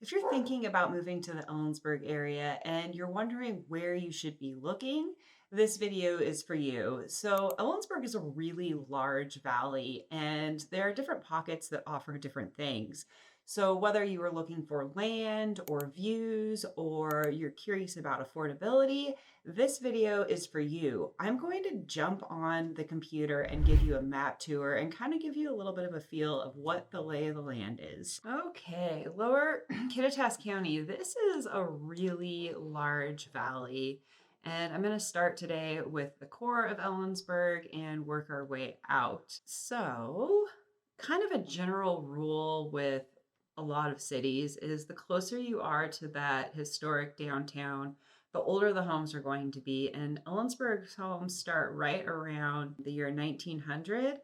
If you're thinking about moving to the Ellensburg area and you're wondering where you should be looking, this video is for you. So Ellensburg is a really large valley and there are different pockets that offer different things. So whether you are looking for land or views or you're curious about affordability, this video is for you. I'm going to jump on the computer and give you a map tour and kind of give you a little bit of a feel of what the lay of the land is. Okay, Lower Kittitas County, this is a really large valley. And I'm going to start today with the core of Ellensburg and work our way out. So, kind of a general rule with a lot of cities is the closer you are to that historic downtown, the older the homes are going to be. And Ellensburg's homes start right around the year 1900.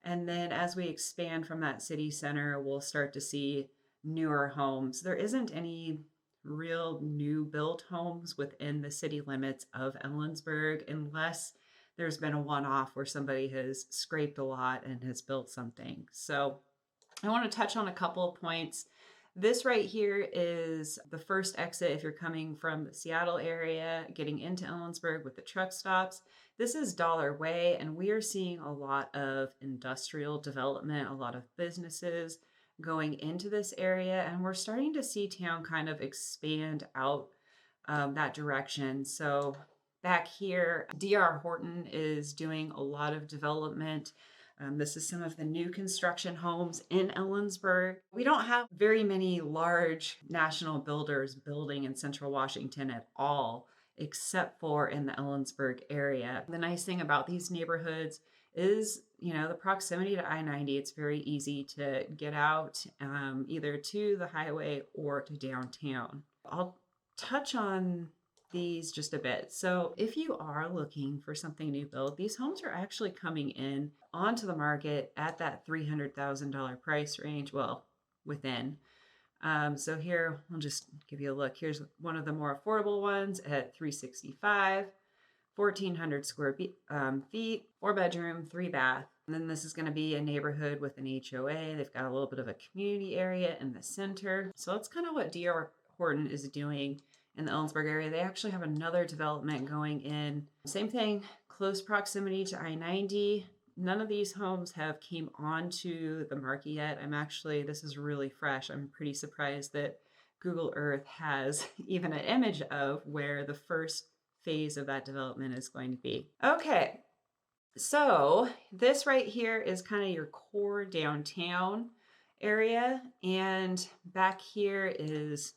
And then as we expand from that city center, we'll start to see newer homes. There isn't any real new built homes within the city limits of Ellensburg unless there's been a one-off where somebody has scraped a lot and has built something. So I want to touch on a couple of points. This right here is the first exit if you're coming from the Seattle area, getting into Ellensburg with the truck stops. This is Dollar Way, and we are seeing a lot of industrial development, a lot of businesses going into this area, and we're starting to see town kind of expand out that direction. So back here, D.R. Horton is doing a lot of development. This is some of the new construction homes in Ellensburg. We don't have very many large national builders building in central Washington at all, except for in the Ellensburg area. The nice thing about these neighborhoods is, the proximity to I-90. It's very easy to get out either to the highway or to downtown. I'll touch on these just a bit. So if you are looking for something new built, these homes are actually coming in onto the market at that $300,000 price range, well, within. So here, I'll just give you a look. Here's one of the more affordable ones at 365, 1,400 square feet, 4-bedroom, 3-bath. And then this is going to be a neighborhood with an HOA. They've got a little bit of a community area in the center. So that's kind of what D.R. Horton is doing in the Ellensburg area. They actually have another development going in. Same thing, close proximity to I-90. None of these homes have came onto the market yet. This is really fresh. I'm pretty surprised that Google Earth has even an image of where the first phase of that development is going to be. Okay, so this right here is kind of your core downtown area, and back here is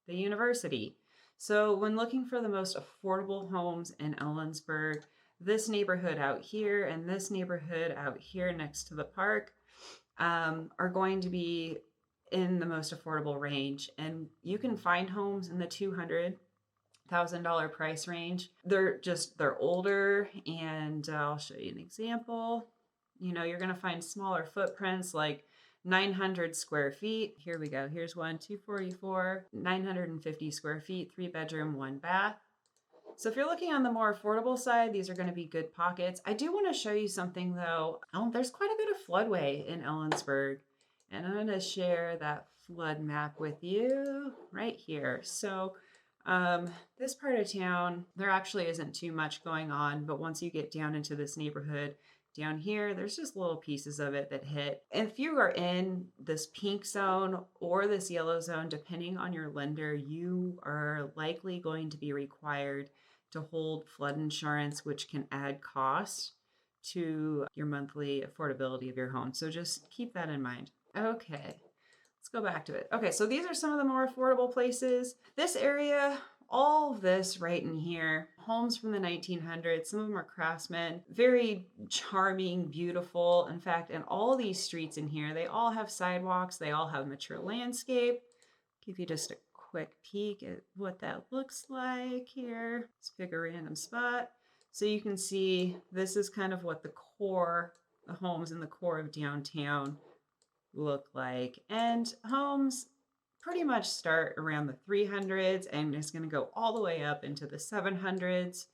the university. So when looking for the most affordable homes in Ellensburg, this neighborhood out here and this neighborhood out here next to the park are going to be in the most affordable range. And you can find homes in the $200,000 price range. They're older, and I'll show you an example. You're going to find smaller footprints like 900 square feet. Here we go. Here's one, 244, 950 square feet, 3-bedroom, 1-bath. So if you're looking on the more affordable side, these are going to be good pockets. I do want to show you something though. There's quite a bit of floodway in Ellensburg, and I'm going to share that flood map with you right here. So this part of town, there actually isn't too much going on, but once you get down into this neighborhood, down here, there's just little pieces of it that hit. And if you are in this pink zone or this yellow zone, depending on your lender, you are likely going to be required to hold flood insurance, which can add cost to your monthly affordability of your home. So just keep that in mind. Okay, let's go back to it. Okay, so these are some of the more affordable places. This area, all of this right in here, homes from the 1900s, some of them are craftsmen, very charming, beautiful. In fact, in all these streets in here, they all have sidewalks, they all have mature landscape. Give you just a quick peek at what that looks like here. Let's pick a random spot. So you can see this is kind of what the homes in the core of downtown look like. And homes pretty much start around the 300s and it's going to go all the way up into the 700s,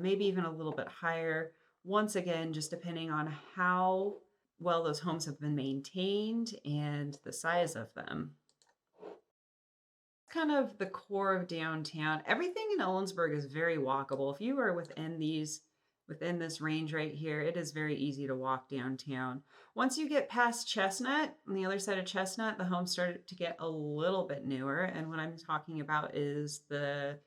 maybe even a little bit higher. Once again, just depending on how well those homes have been maintained and the size of them. Kind of the core of downtown. Everything in Ellensburg is very walkable. If you are within this range right here, it is very easy to walk downtown. Once you get past Chestnut, on the other side of Chestnut, the homes started to get a little bit newer. And what I'm talking about is the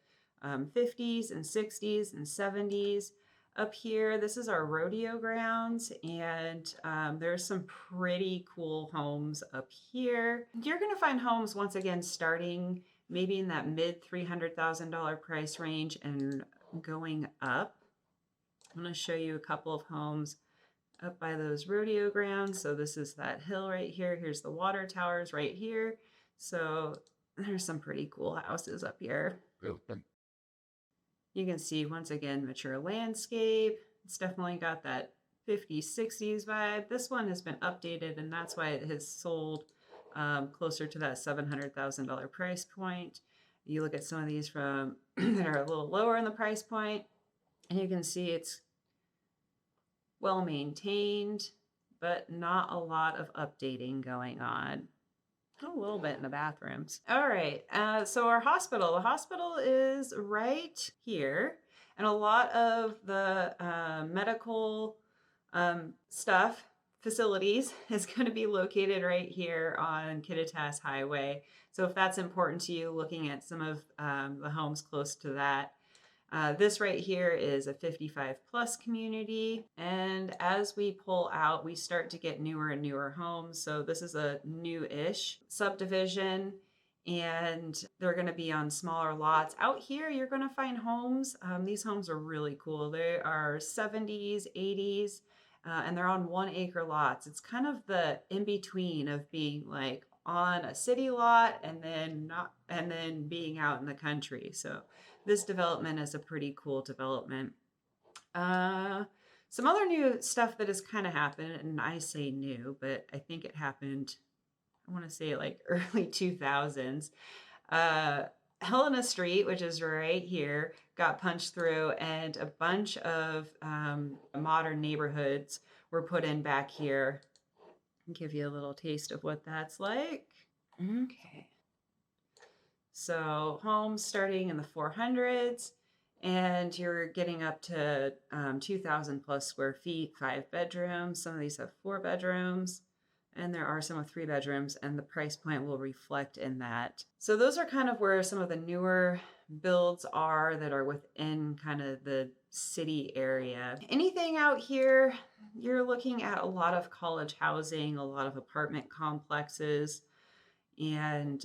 50s and 60s and 70s. Up here, this is our rodeo grounds, and there's some pretty cool homes up here. You're going to find homes, once again, starting maybe in that mid $300,000 price range and going up. I'm going to show you a couple of homes up by those rodeo grounds. So this is that hill right here. Here's the water towers right here. So there's some pretty cool houses up here. You can see, once again, mature landscape. It's definitely got that 50s, 60s vibe. This one has been updated, and that's why it has sold closer to that $700,000 price point. You look at some of these from that are a little lower in the price point, and you can see it's well maintained, but not a lot of updating going on. A little bit in the bathrooms. All right, so our hospital. The hospital is right here, and a lot of the medical stuff, facilities, is going to be located right here on Kittitas Highway. So if that's important to you, looking at some of the homes close to that. This right here is a 55 plus community. And as we pull out, we start to get newer and newer homes. So this is a new-ish subdivision, and they're going to be on smaller lots. Out here, you're going to find homes. These homes are really cool. They are 70s, 80s, and they're on 1 acre lots. It's kind of the in-between of being like on a city lot and then being out in the country. So this development is a pretty cool development. Some other new stuff that has kind of happened, and I say new, but I think it happened, I want to say like early 2000s. Helena Street, which is right here, got punched through, and a bunch of modern neighborhoods were put in back here. I'll give you a little taste of what that's like. Okay. So homes starting in the 400s, and you're getting up to 2,000 plus square feet, 5 bedrooms. Some of these have 4 bedrooms, and there are some with 3 bedrooms, and the price point will reflect in that. So those are kind of where some of the newer builds are that are within kind of the city area. Anything out here, you're looking at a lot of college housing, a lot of apartment complexes, and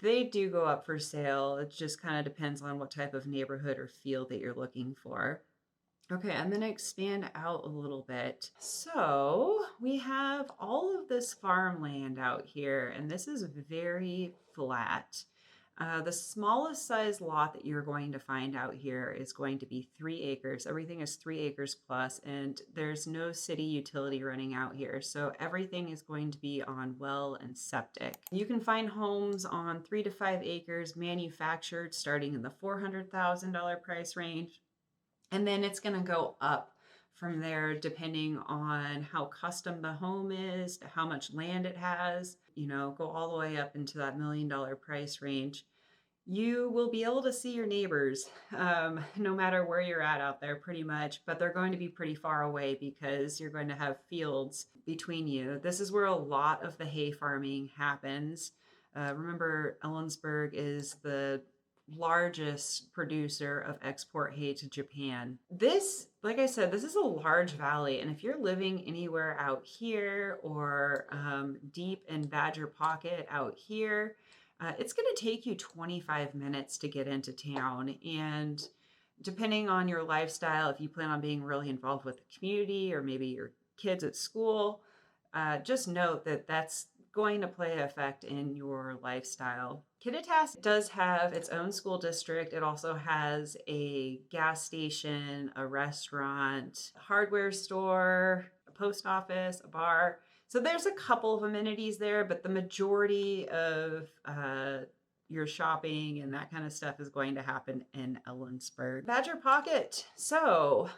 they do go up for sale. It just kind of depends on what type of neighborhood or field that you're looking for. Okay, I'm going to expand out a little bit. So we have all of this farmland out here, and this is very flat. The smallest size lot that you're going to find out here is going to be 3 acres. Everything is 3 acres plus, and there's no city utility running out here. So everything is going to be on well and septic. You can find homes on 3 to 5 acres manufactured starting in the $400,000 price range. And then it's going to go up from there depending on how custom the home is, to how much land it has, go all the way up into that $1 million price range. You will be able to see your neighbors no matter where you're at out there pretty much, but they're going to be pretty far away because you're going to have fields between you. This is where a lot of the hay farming happens. Remember, Ellensburg is the largest producer of export hay to Japan. This, like I said, this is a large valley, and if you're living anywhere out here or deep in Badger Pocket out here, it's going to take you 25 minutes to get into town. And depending on your lifestyle, if you plan on being really involved with the community or maybe your kids at school, just note that that's going to play effect in your lifestyle. Kittitas does have its own school district. It also has a gas station, a restaurant, a hardware store, a post office, a bar. So there's a couple of amenities there, but the majority of your shopping and that kind of stuff is going to happen in Ellensburg. Badger Pocket. So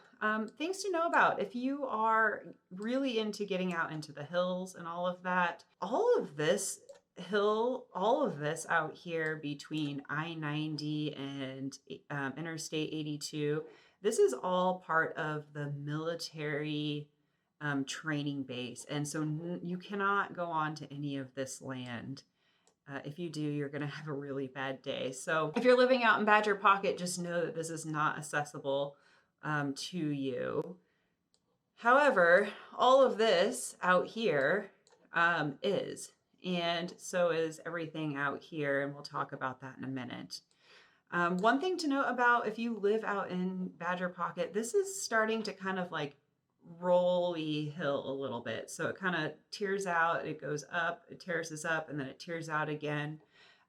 things to know about if you are really into getting out into the hills and all of that. All of this hill, all of this out here between I-90 and Interstate 82, this is all part of the military training base. And so you cannot go on to any of this land. If you do, you're going to have a really bad day. So if you're living out in Badger Pocket, just know that this is not accessible to you. However, all of this out here is, and so is everything out here, and we'll talk about that in a minute. One thing to note about if you live out in Badger Pocket, this is starting to kind of like rolly hill a little bit. So it kind of tears out, it goes up, it terraces up, and then it tears out again.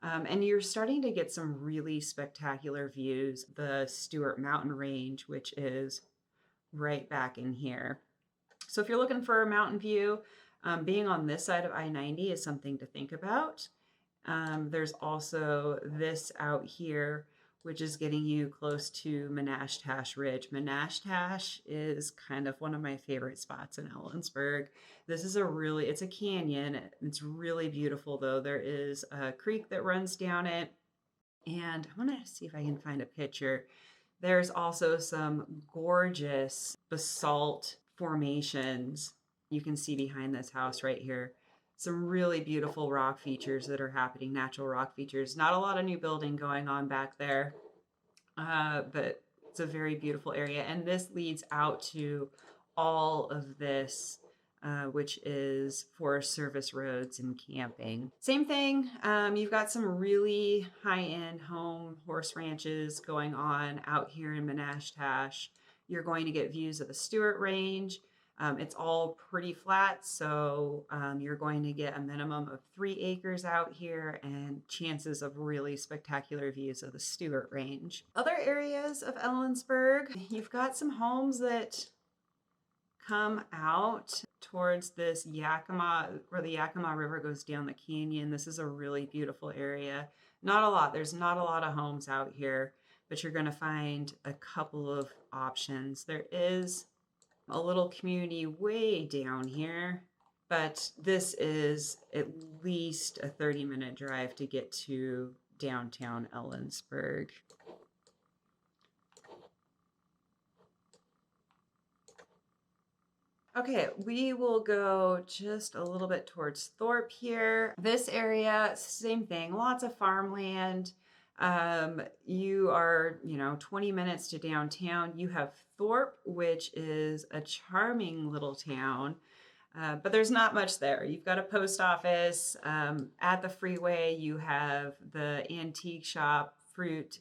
And you're starting to get some really spectacular views. The Stewart Mountain Range, which is right back in here. So if you're looking for a mountain view, being on this side of I-90 is something to think about. There's also this out here, which is getting you close to Menashtash Ridge. Menashtash is kind of one of my favorite spots in Ellensburg. This is it's a canyon. It's really beautiful though. There is a creek that runs down it. And I want to see if I can find a picture. There's also some gorgeous basalt formations you can see behind this house right here. Some really beautiful rock features that are happening, natural rock features. Not a lot of new building going on back there, but it's a very beautiful area. And this leads out to all of this, which is Forest Service roads and camping. Same thing, you've got some really high-end home horse ranches going on out here in Menashtash. You're going to get views of the Stewart Range. It's all pretty flat, so you're going to get a minimum of 3 acres out here and chances of really spectacular views of the Stewart Range. Other areas of Ellensburg, you've got some homes that come out towards this Yakima, where the Yakima River goes down the canyon. This is a really beautiful area. Not a lot. There's not a lot of homes out here, but you're going to find a couple of options. There is a little community way down here, but this is at least a 30-minute drive to get to downtown Ellensburg. Okay, we will go just a little bit towards Thorpe here. This area, same thing, lots of farmland. You are, 20 minutes to downtown. You have Thorpe, which is a charming little town, but there's not much there. You've got a post office. At the freeway, you have the antique shop, fruit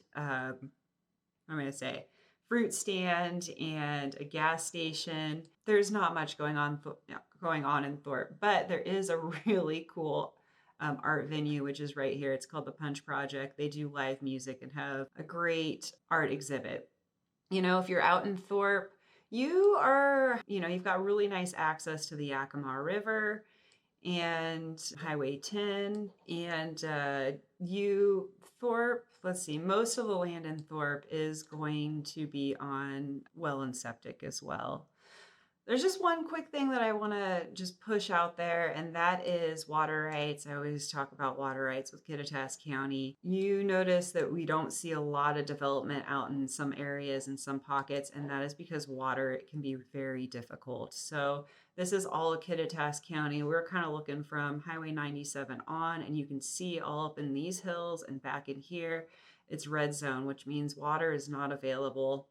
stand and a gas station. There's not much going on in Thorpe, but there is a really cool art venue, which is right here. It's called the Punch Project. They do live music and have a great art exhibit. If you're out in Thorpe, you've got really nice access to the Yakima River and Highway 10. And let's see, most of the land in Thorpe is going to be on well and septic as well. There's just one quick thing that I want to just push out there, and that is water rights. I always talk about water rights with Kittitas County. You notice that we don't see a lot of development out in some areas and some pockets, and that is because water can be very difficult. So this is all of Kittitas County. We're kind of looking from Highway 97 on, and you can see all up in these hills and back in here, it's red zone, which means water is not available.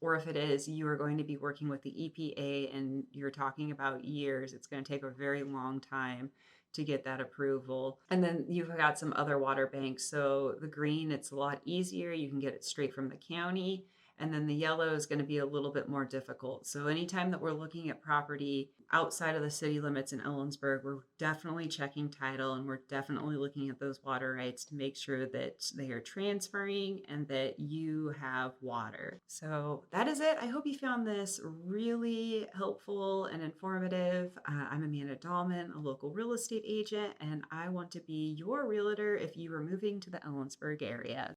Or if it is, you are going to be working with the EPA and you're talking about years. It's going to take a very long time to get that approval. And then you've got some other water banks. So the green, it's a lot easier. You can get it straight from the county. And then the yellow is going to be a little bit more difficult. So anytime that we're looking at property outside of the city limits in Ellensburg, we're definitely checking title and we're definitely looking at those water rights to make sure that they are transferring and that you have water. So that is it. I hope you found this really helpful and informative. I'm Amanda Dallman, a local real estate agent, and I want to be your realtor if you are moving to the Ellensburg area.